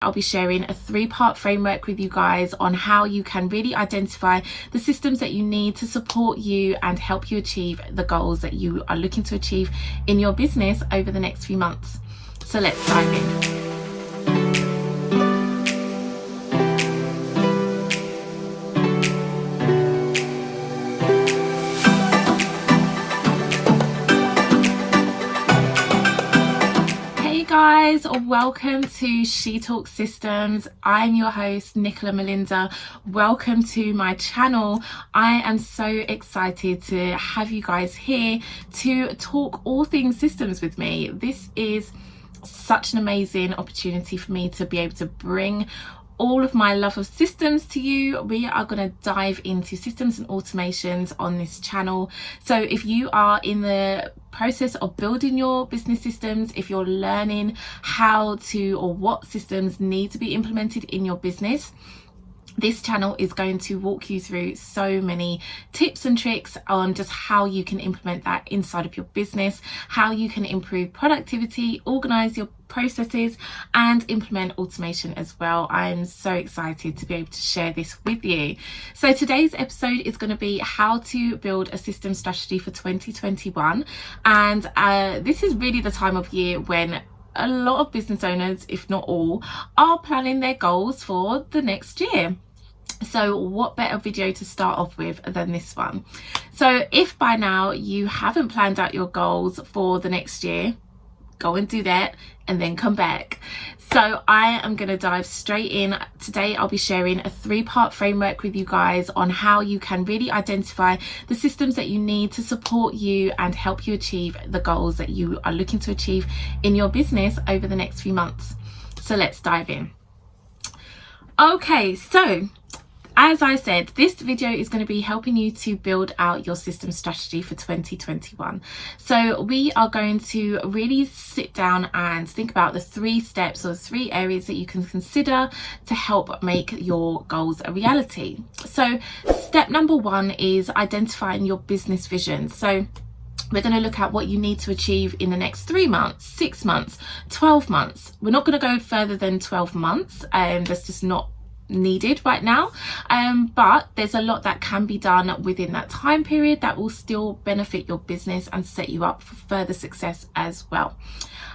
I'll be sharing a 3-part framework with you guys on how you can really identify the systems that you need to support you and help you achieve the goals that you are looking to achieve in your business over the next few months. So let's dive in. Guys, welcome to She Talks Systems. I'm your host, Nicola Melinda. Welcome to my channel. I am so excited to have you guys here to talk all things systems with me. This is such an amazing opportunity for me to be able to bring all of my love of systems to you. We are going to dive into systems and automations on this channel. So if you are in the process of building your business systems, if you're learning how to or what systems need to be implemented in your business, this channel is going to walk you through so many tips and tricks on just how you can implement that inside of your business, how you can improve productivity, organize your processes, and implement automation as well. I'm so excited to be able to share this with you. So today's episode is going to be how to build a system strategy for 2021. And this is really the time of year when a lot of business owners, if not all, are planning their goals for the next year. So what better video to start off with than this one? So if by now you haven't planned out your goals for the next year, go and do that and then come back. So I am going to dive straight in. Today I'll be sharing a 3-part framework with you guys on how you can really identify the systems that you need to support you and help you achieve the goals that you are looking to achieve in your business over the next few months. So let's dive in. Okay, so as I said, this video is going to be helping you to build out your system strategy for 2021. So we are going to really sit down and think about the 3 steps or 3 areas that you can consider to help make your goals a reality. So step number 1 is identifying your business vision. So we're going to look at what you need to achieve in the next 3 months, 6 months, 12 months. We're not going to go further than 12 months. That's just not needed right now, but there's a lot that can be done within that time period that will still benefit your business and set you up for further success as well.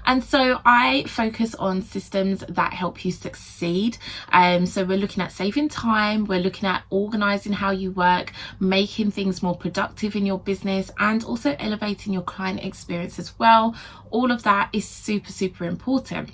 And so I focus on systems that help you succeed. So we're looking at saving time, we're looking at organizing how you work, making things more productive in your business, and also elevating your client experience as well. All of that is super, super important.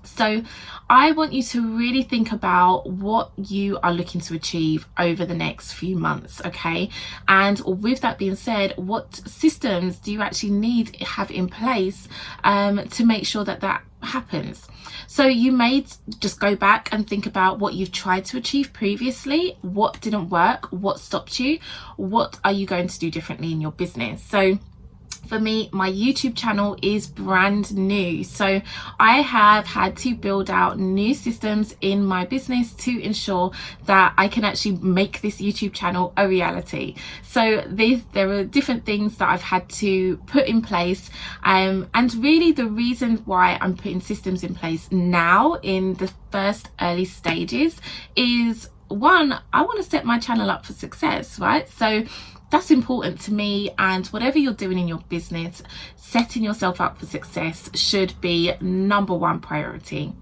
So I want you to really think about what you are looking to achieve over the next few months, okay? And with that being said, what systems do you actually need to have in place to make sure that that happens? So you may just go back and think about what you've tried to achieve previously, what didn't work, what stopped you, what are you going to do differently in your business? So for me, my YouTube channel is brand new, so I have had to build out new systems in my business to ensure that I can actually make this YouTube channel a reality. So there are different things that I've had to put in place, and really the reason why I'm putting systems in place now in the first early stages is, 1, I want to set my channel up for success, right? So that's important to me, and whatever you're doing in your business, setting yourself up for success should be number 1 priority.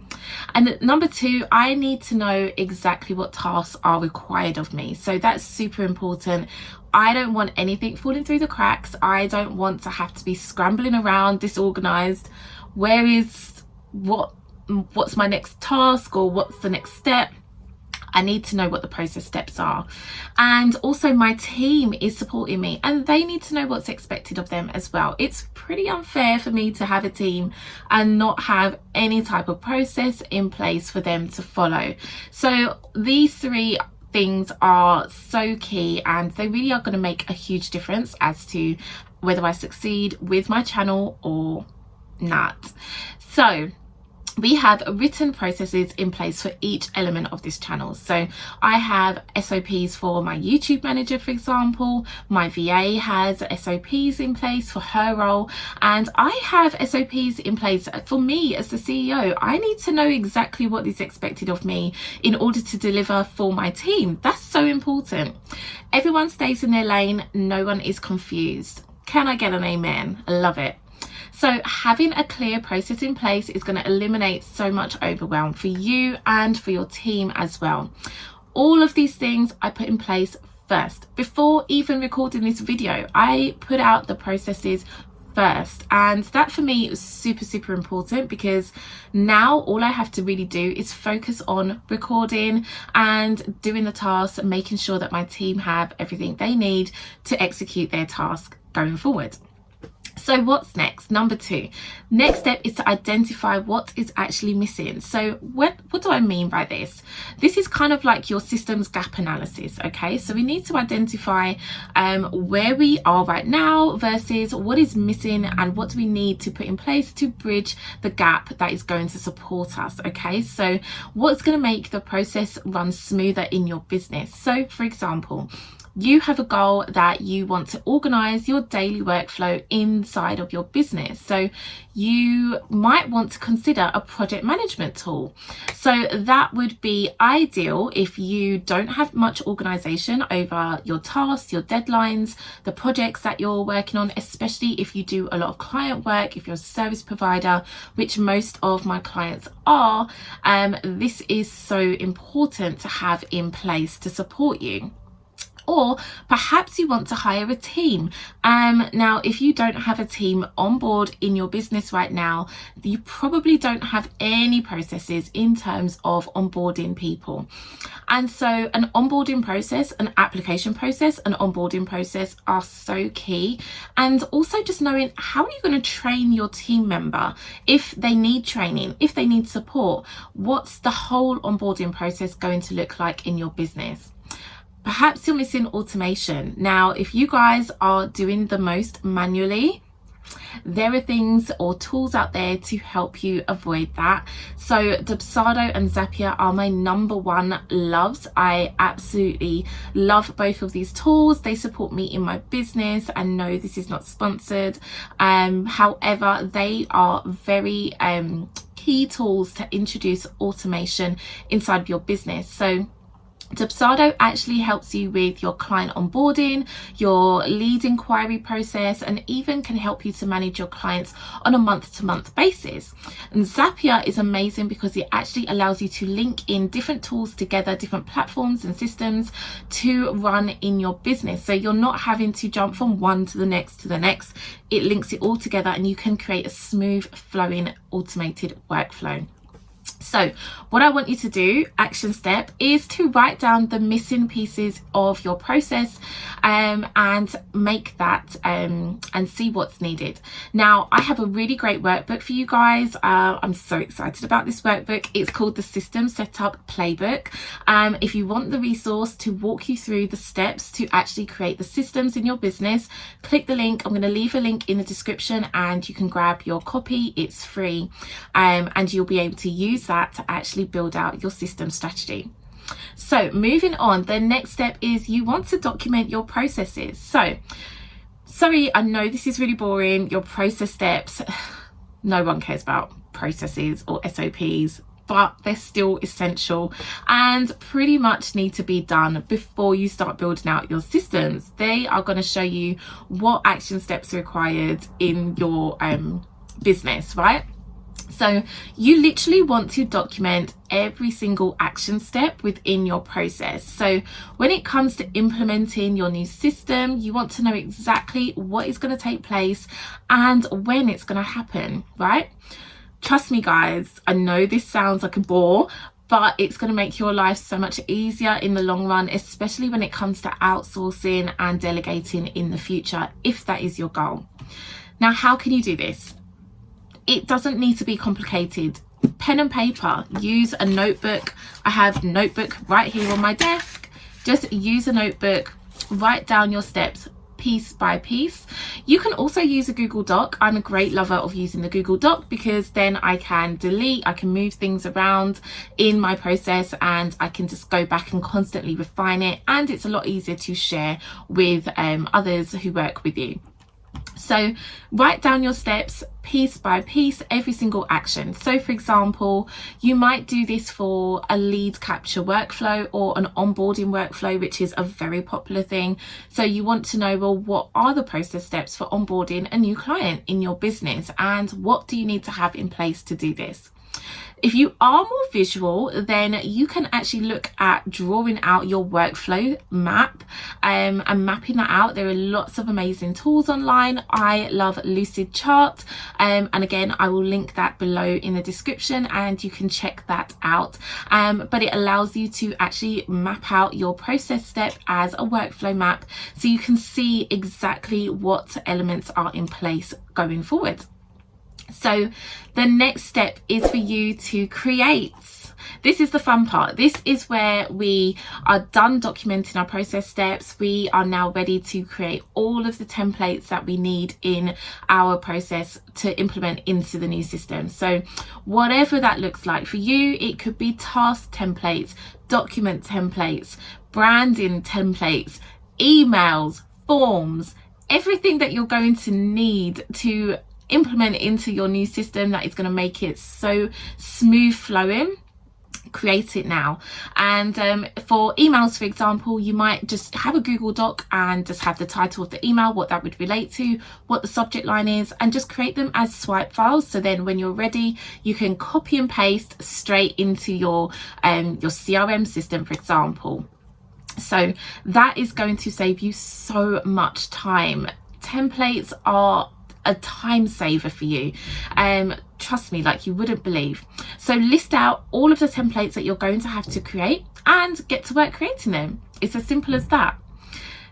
And number 2, I need to know exactly what tasks are required of me. So that's super important. I don't want anything falling through the cracks. I don't want to have to be scrambling around disorganized. What's my next task, or what's the next step? I need to know what the process steps are. And also my team is supporting me, and they need to know what's expected of them as well. It's pretty unfair for me to have a team and not have any type of process in place for them to follow. So these 3 things are so key, and they really are going to make a huge difference as to whether I succeed with my channel or not. So we have written processes in place for each element of this channel. So I have SOPs for my YouTube manager, for example. My VA has SOPs in place for her role, and I have SOPs in place for me as the CEO. I need to know exactly what is expected of me in order to deliver for my team. That's so important. Everyone stays in their lane, no one is confused. Can I get an amen? I love it. So having a clear process in place is going to eliminate so much overwhelm for you and for your team as well. All of these things I put in place first. Before even recording this video, I put out the processes first, and that for me was super important, because now all I have to really do is focus on recording and doing the tasks, making sure that my team have everything they need to execute their task going forward. So what's next? Number 2, next step is to identify what is actually missing. So what do I mean by this? This is kind of like your systems gap analysis, okay? So we need to identify where we are right now versus what is missing, and what do we need to put in place to bridge the gap that is going to support us, okay? So what's going to make the process run smoother in your business? So for example, you have a goal that you want to organize your daily workflow inside of your business. So you might want to consider a project management tool. So that would be ideal if you don't have much organization over your tasks, your deadlines, the projects that you're working on, especially if you do a lot of client work, if you're a service provider, which most of my clients are. This is so important to have in place to support you. Or perhaps you want to hire a team. Now, if you don't have a team on board in your business right now, you probably don't have any processes in terms of onboarding people. And so an onboarding process, an application process, an onboarding process are so key. And also just knowing, how are you going to train your team member if they need training, if they need support? What's the whole onboarding process going to look like in your business? Perhaps you're missing automation. Now, if you guys are doing the most manually, there are things or tools out there to help you avoid that. So Dubsado and Zapier are my number 1 loves. I absolutely love both of these tools. They support me in my business, and no, this is not sponsored. However, they are very key tools to introduce automation inside of your business. So Dubsado actually helps you with your client onboarding, your lead inquiry process, and even can help you to manage your clients on a month-to-month basis. And Zapier is amazing because it actually allows you to link in different tools together, different platforms and systems to run in your business. So you're not having to jump from one to the next to the next. It links it all together, and you can create a smooth flowing automated workflow. So what I want you to do, action step, is to write down the missing pieces of your process and make that and see what's needed. Now, I have a really great workbook for you guys. I'm so excited about this workbook. It's called the System Setup Playbook. If you want the resource to walk you through the steps to actually create the systems in your business, click the link. I'm going to leave a link in the description, and you can grab your copy. It's free, and you'll be able to use that to actually build out your system strategy. So moving on, the next step is you want to document your processes. So sorry, I know this is really boring, your process steps. No one cares about processes or SOPs, but they're still essential and pretty much need to be done before you start building out your systems. They are going to show you what action steps are required in your business, right? So you literally want to document every single action step within your process. So when it comes to implementing your new system, you want to know exactly what is going to take place and when it's going to happen, right? Trust me, guys, I know this sounds like a bore, but it's going to make your life so much easier in the long run, especially when it comes to outsourcing and delegating in the future, if that is your goal. Now, how can you do this? It doesn't need to be complicated. Pen and paper, use a notebook. I have a notebook right here on my desk. Just use a notebook, write down your steps piece by piece. You can also use a Google Doc. I'm a great lover of using the Google Doc because then I can delete, I can move things around in my process, and I can just go back and constantly refine it, and it's a lot easier to share with others who work with you. So write down your steps piece by piece, every single action. So for example, you might do this for a lead capture workflow or an onboarding workflow, which is a very popular thing. So you want to know, well, what are the process steps for onboarding a new client in your business, and what do you need to have in place to do this? If you are more visual, then you can actually look at drawing out your workflow map and mapping that out. There are lots of amazing tools online. I love Lucid Chart, and again, I will link that below in the description and you can check that out. But it allows you to actually map out your process step as a workflow map, so you can see exactly what elements are in place going forward. So the next step is for you to create. This is the fun part. This is where we are done documenting our process steps. We are now ready to create all of the templates that we need in our process to implement into the new system. So whatever that looks like for you, it could be task templates, document templates, branding templates, emails, forms, everything that you're going to need to implement into your new system that is going to make it so smooth flowing. Create it now. And for emails, for example, you might just have a Google Doc and just have the title of the email, what that would relate to, what the subject line is, and just create them as swipe files. So then when you're ready, you can copy and paste straight into your CRM system, for example. So that is going to save you so much time. Templates are a time saver for you. Trust me, like you wouldn't believe. So list out all of the templates that you're going to have to create and get to work creating them. It's as simple as that.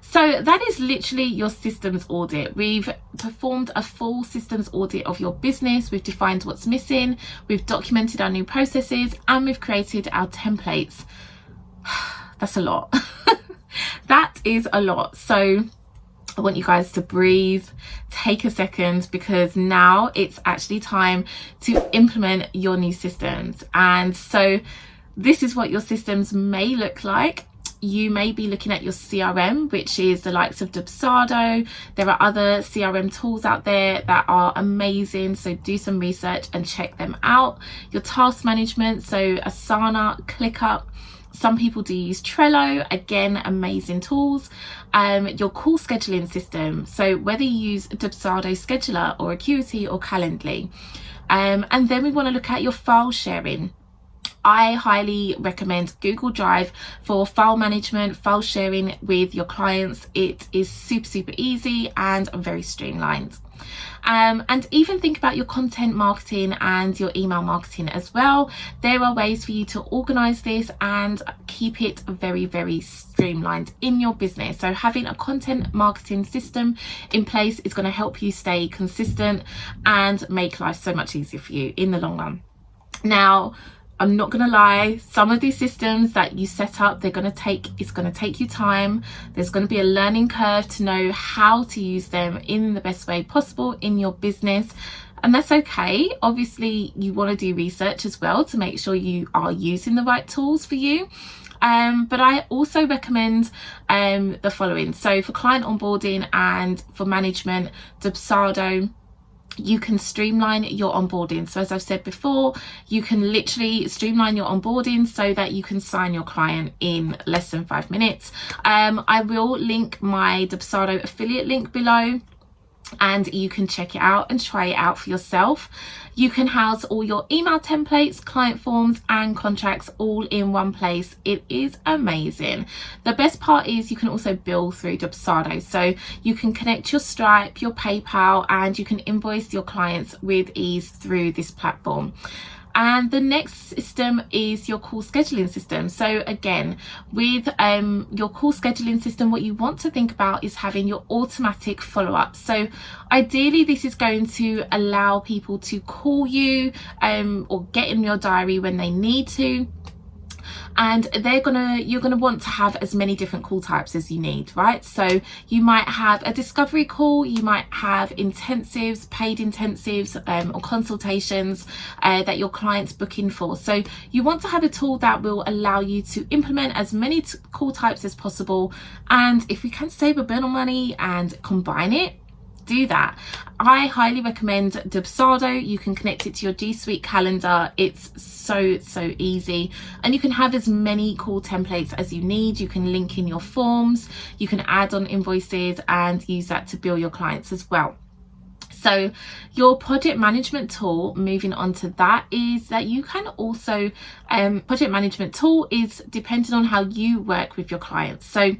So that is literally your systems audit. We've performed a full systems audit of your business. We've defined what's missing. We've documented our new processes and we've created our templates. That's a lot. That is a lot. So I want you guys to breathe, take a second, because now it's actually time to implement your new systems. And so this is what your systems may look like. You may be looking at your CRM, which is the likes of Dubsado. There are other CRM tools out there that are amazing, so do some research and check them out. Your task management, so Asana, ClickUp. Some people do use Trello, again, amazing tools. Your call scheduling system, so whether you use Dubsado Scheduler or Acuity or Calendly. And then we want to look at your file sharing. I highly recommend Google Drive for file management, file sharing with your clients. It is super easy and very streamlined. And even think about your content marketing and your email marketing as well. There are ways for you to organize this and keep it very streamlined in your business. So having a content marketing system in place is going to help you stay consistent and make life so much easier for you in the long run. Now, I'm not gonna lie, some of these systems that you set up, it's gonna take you time. There's gonna be a learning curve to know how to use them in the best way possible in your business. And that's okay. Obviously, you wanna do research as well to make sure you are using the right tools for you. But I also recommend the following. So for client onboarding and for management, Dubsado, you can streamline your onboarding. So as I've said before, you can literally streamline your onboarding so that you can sign your client in less than 5 minutes. I will link my Dubsado affiliate link below, and you can check it out and try it out for yourself. You can house all your email templates, client forms and contracts all in one place. It is amazing. The best part is you can also bill through Dubsado. So you can connect your Stripe, your PayPal, and you can invoice your clients with ease through this platform. And the next system is your call scheduling system. So again, with your call scheduling system, what you want to think about is having your automatic follow-up. So ideally, this is going to allow people to call you or get in your diary when they need to. and you're gonna want to have as many different call types as you need, right? So you might have a discovery call, you might have intensives, paid intensives, or consultations that your clients book in for. So you want to have a tool that will allow you to implement as many call types as possible, and if you can save a bit of money and combine it, do that. I highly recommend Dubsado. You can connect it to your G Suite calendar. It's so easy, and you can have as many call templates as you need. You can link in your forms, you can add on invoices and use that to bill your clients as well. So your project management tool, moving on to that, is that you can also, project management tool is dependent on how you work with your clients. So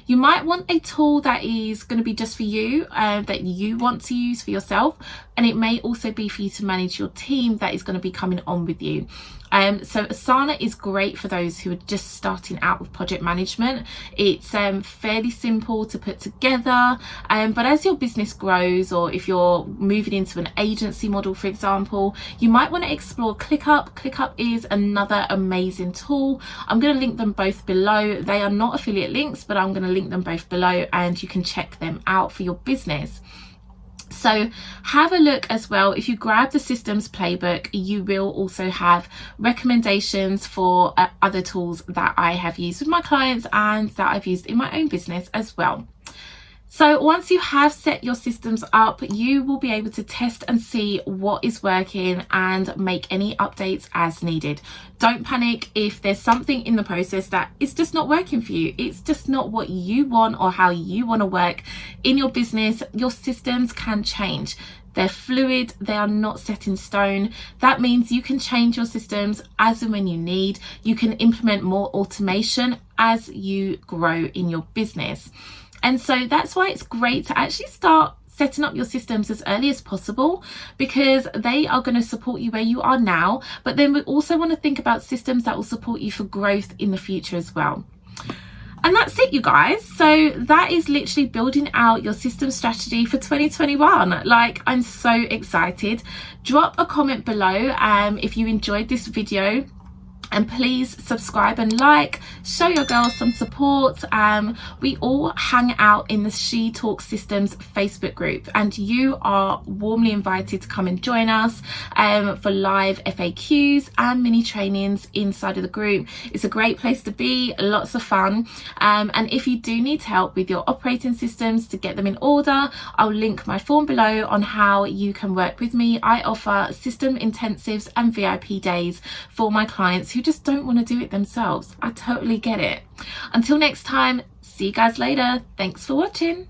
you might want a tool that is going to be just for you, that you want to use for yourself. And it may also be for you to manage your team that is going to be coming on with you. So Asana is great for those who are just starting out with project management. It's fairly simple to put together, but as your business grows, or if you're moving into an agency model, for example, you might want to explore ClickUp. ClickUp is another amazing tool. I'm going to link them both below. They are not affiliate links, but I'm going to link them both below and you can check them out for your business. So have a look as well. If you grab the systems playbook, you will also have recommendations for other tools that I have used with my clients and that I've used in my own business as well. So once you have set your systems up, you will be able to test and see what is working and make any updates as needed. Don't panic if there's something in the process that is just not working for you. It's just not what you want or how you want to work in your business. Your systems can change. They're fluid, they are not set in stone. That means you can change your systems as and when you need. You can implement more automation as you grow in your business. And so that's why it's great to actually start setting up your systems as early as possible, because they are going to support you where you are now. But then we also want to think about systems that will support you for growth in the future as well. And that's it, you guys. So that is literally building out your system strategy for 2021. Like, I'm so excited. Drop a comment below if you enjoyed this video. And please subscribe and like, show your girls some support. We all hang out in the She Talks Systems Facebook group, and you are warmly invited to come and join us for live FAQs and mini trainings inside of the group. It's a great place to be, lots of fun. And if you do need help with your operating systems to get them in order, I'll link my form below on how you can work with me. I offer system intensives and VIP days for my clients who just don't want to do it themselves. I totally get it. Until next time, see you guys later. Thanks for watching.